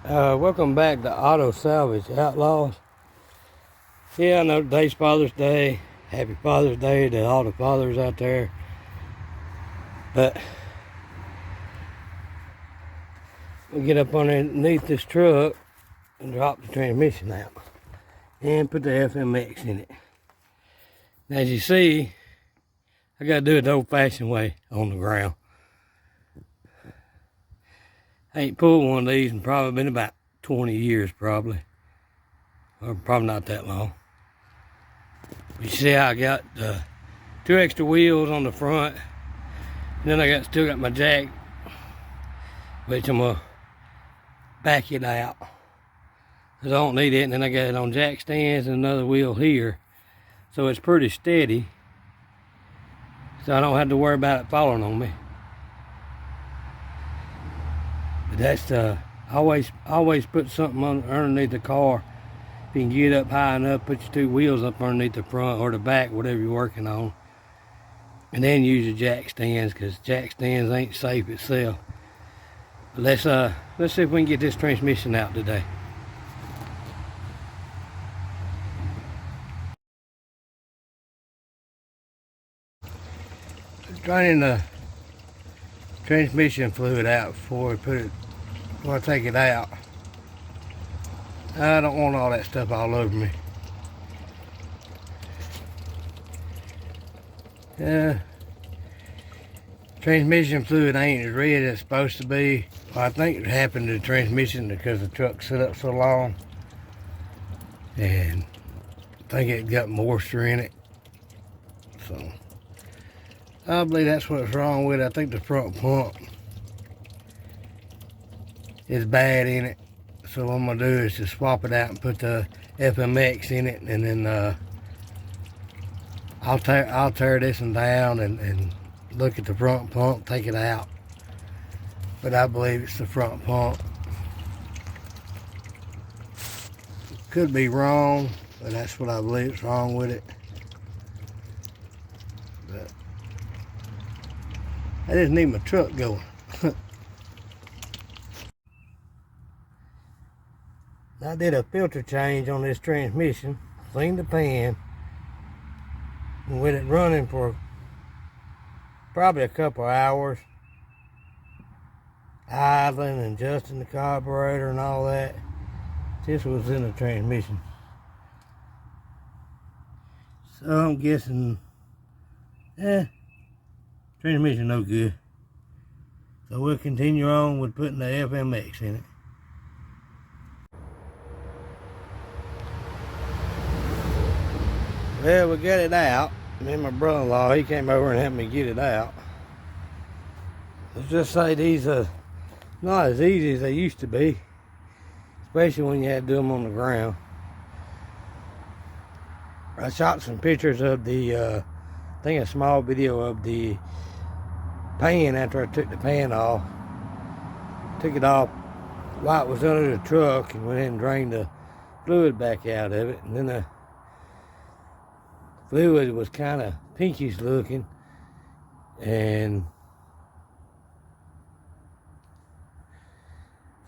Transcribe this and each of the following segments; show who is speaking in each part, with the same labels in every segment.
Speaker 1: Welcome back to Auto Salvage Outlaws. Yeah, I know today's Father's Day. Happy Father's Day to all the fathers out there. But we get up underneath this truck and drop the transmission out and put the FMX in it. Now, as you see, I got to do it the old-fashioned way on the ground. I ain't pulled one of these in probably been about 20 years probably. Or probably not that long. You see how I got two extra wheels on the front. And then I still got my jack, which I'm gonna back it out, cause I don't need it. And then I got it on jack stands and another wheel here. So it's pretty steady. So I don't have to worry about it falling on me. But that's always put something underneath the car. If you can get up high enough, put your two wheels up underneath the front or the back, whatever you're working on. And then use your jack stands, because jack stands ain't safe itself. But let's see if we can get this transmission out today. Draining the transmission fluid out before I take it out. I don't want all that stuff all over me. Transmission fluid ain't as red as it's supposed to be. Well, I think it happened to the transmission because the truck set up so long. And I think it got moisture in it. So I believe that's what's wrong with it. I think the front pump is bad in it. So what I'm gonna do is just swap it out and put the FMX in it, and then I'll tear this one down and look at the front pump, take it out. But I believe it's the front pump. Could be wrong, but that's what I believe is wrong with it. But I just need my truck going. I did a filter change on this transmission, cleaned the pan, and with it running for probably a couple hours, idling and adjusting the carburetor and all that, this was in the transmission. So I'm guessing, transmission no good. So we'll continue on with putting the FMX in it. Well, we got it out. Me and my brother-in-law, he came over and helped me get it out. Let's just say these are not as easy as they used to be, especially when you had to do them on the ground. I shot some pictures of the, I think a small video of the pan after I took the pan off. Took it off while it was under the truck and went ahead and drained the fluid back out of it. And then the fluid was kind of pinkish looking, and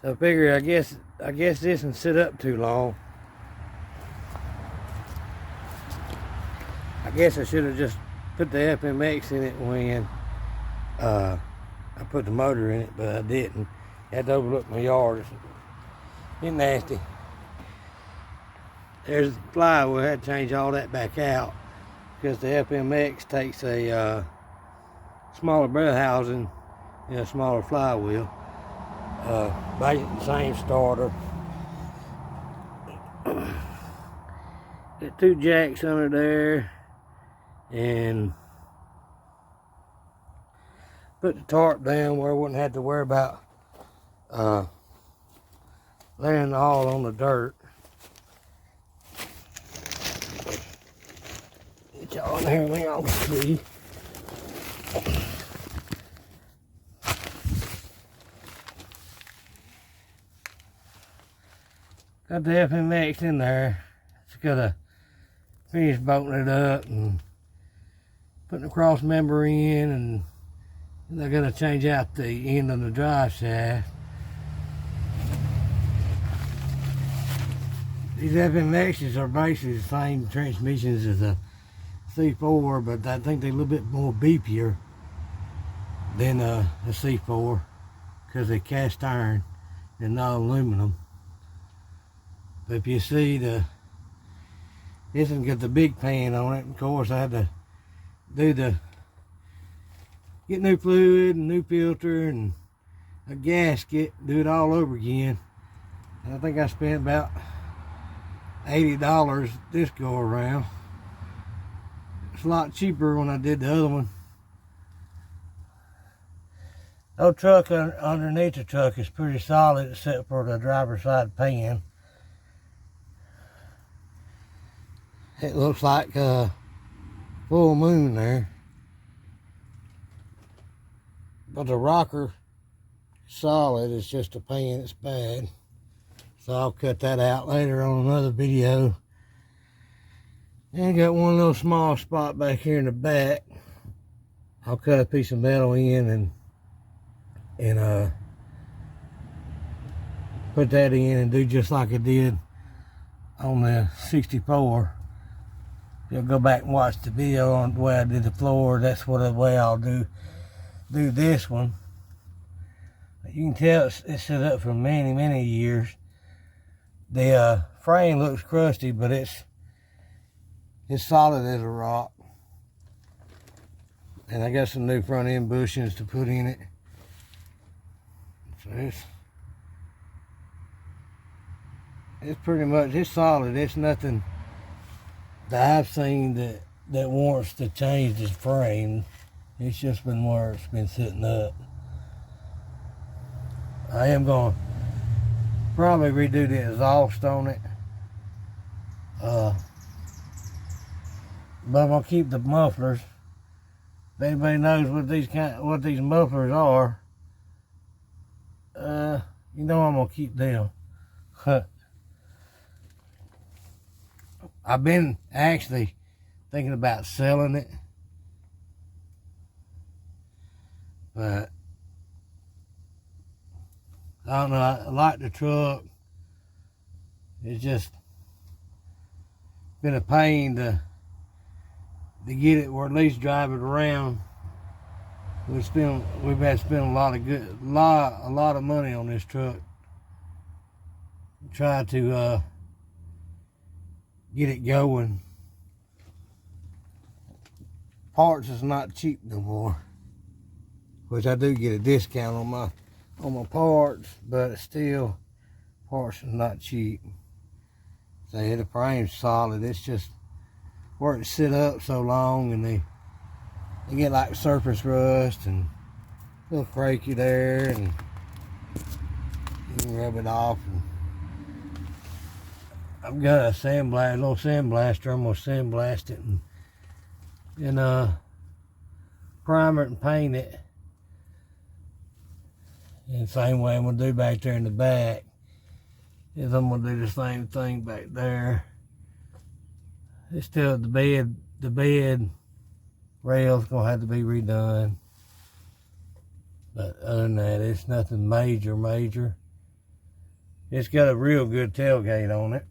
Speaker 1: so I figured I guess this one sit up too long. I guess I should have just put the FMX in it when I put the motor in it, but I didn't. I had to overlook my yard. It's nasty. There's the flywheel. I had to change all that back out, because the FMX takes a smaller bell housing and a smaller flywheel. Basically the same starter. Got two jacks under there, and put the tarp down where I wouldn't have to worry about laying it all on the dirt. Get y'all in here and y'all can see. Got the FMX in there. Just gotta finish bolting it up and putting the cross member in, and I gotta change out the end of the drive shaft. These f100s are basically the same transmissions as a C4, but I think they're a little bit more beefier than a C4 because they're cast iron and not aluminum. But if you see this has got the big pan on it. Of course, I had to get new fluid and new filter and a gasket, do it all over again. And I think I spent about $80 this go around. It's a lot cheaper when I did the other one. The truck underneath the truck is pretty solid except for the driver's side pan. It looks like a full moon there. But the rocker is solid, it's just the pan that's bad. So I'll cut that out later on another video. And I got one little small spot back here in the back. I'll cut a piece of metal in and put that in and do just like I did on the 64. You'll go back and watch the video on the way I did the floor. That's the way I'll do this one. You can tell it's set up for many years. The frame looks crusty, but it's solid as a rock. And I got some new front end bushings to put in it. So it's pretty much, it's solid. It's nothing that I've seen that wants to change this frame. It's just been where it's been sitting up. I am going to probably redo the exhaust on it. But I'm going to keep the mufflers. If anybody knows what these mufflers are, you know I'm going to keep them. I've been actually thinking about selling it, but I don't know, I like the truck. It's just been a pain to get it, or at least drive it around. We've had to spend a lot of money on this truck. Try to get it going. Parts is not cheap no more, which I do get a discount on my parts, but still, parts is not cheap. So the frame's solid. It's just where it sit up so long, and they get like surface rust and a little cracky there, and you can rub it off. And I've got a little sandblaster. I'm gonna sandblast it and primer it and paint it. And the same way I'm gonna do back there in the back is I'm gonna do the same thing back there. It's still the bed rail's gonna have to be redone. But other than that, it's nothing major. It's got a real good tailgate on it,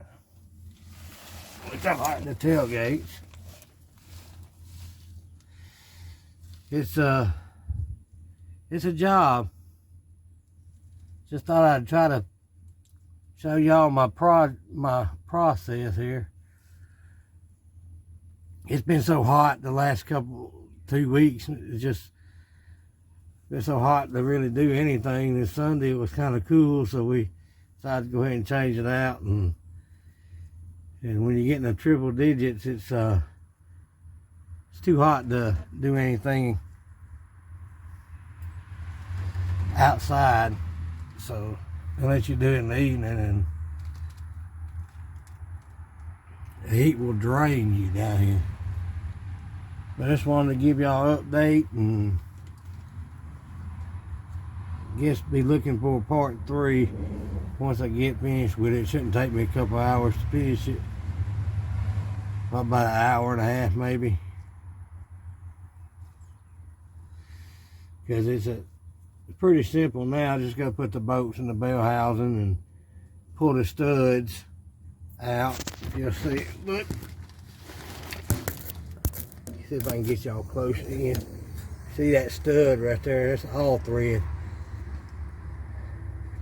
Speaker 1: which I like the tailgates. It's a job. Just thought I'd try to show y'all my process here. It's been so hot the last 2 weeks. It's just been so hot to really do anything. This Sunday it was kind of cool, so we decided to go ahead and change it out. And when you're getting the triple digits, it's too hot to do anything outside. So unless you do it in the evening, and the heat will drain you down here. But I just wanted to give y'all an update, and guess be looking for part 3 once I get finished with it. It shouldn't take me a couple hours to finish it. Probably about an hour and a half maybe. Because it's pretty simple now. I just got to put the bolts in the bell housing and pull the studs out. You'll see it. Look. See if I can get y'all close in. See that stud right there? That's all thread.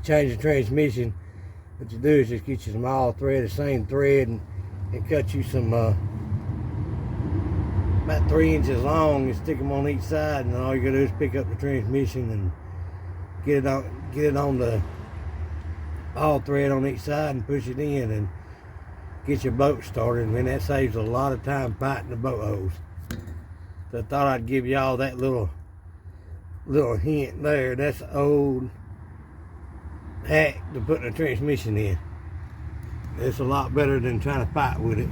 Speaker 1: Change the transmission. What you do is just get you some all thread, the same thread, and cut you some about 3 inches long and stick them on each side. And all you gotta do is pick up the transmission and get it on the all thread on each side and push it in and get your boat started. And that saves a lot of time fighting the boat hose. So I thought I'd give y'all that little hint there. That's an old hack to put the transmission in. It's a lot better than trying to fight with it.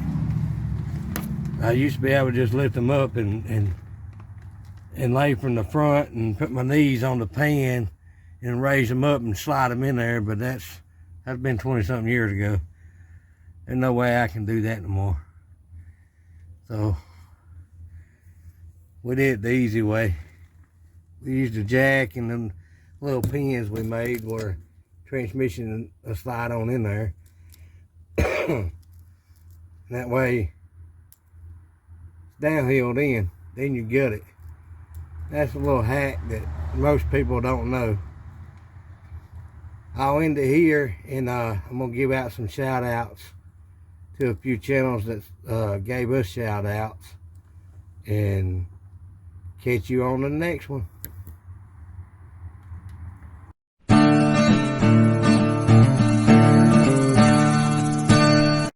Speaker 1: I used to be able to just lift them up and lay from the front and put my knees on the pan and raise them up and slide them in there, but that's been 20-something years ago. There's no way I can do that no more. So we did it the easy way. We used a jack and them little pins we made where transmission will slide on in there. That way it's downhill then you gut it. That's a little hack that most people don't know. I'll end it here, and I'm gonna give out some shout outs to a few channels that gave us shout outs, and catch you on the next one.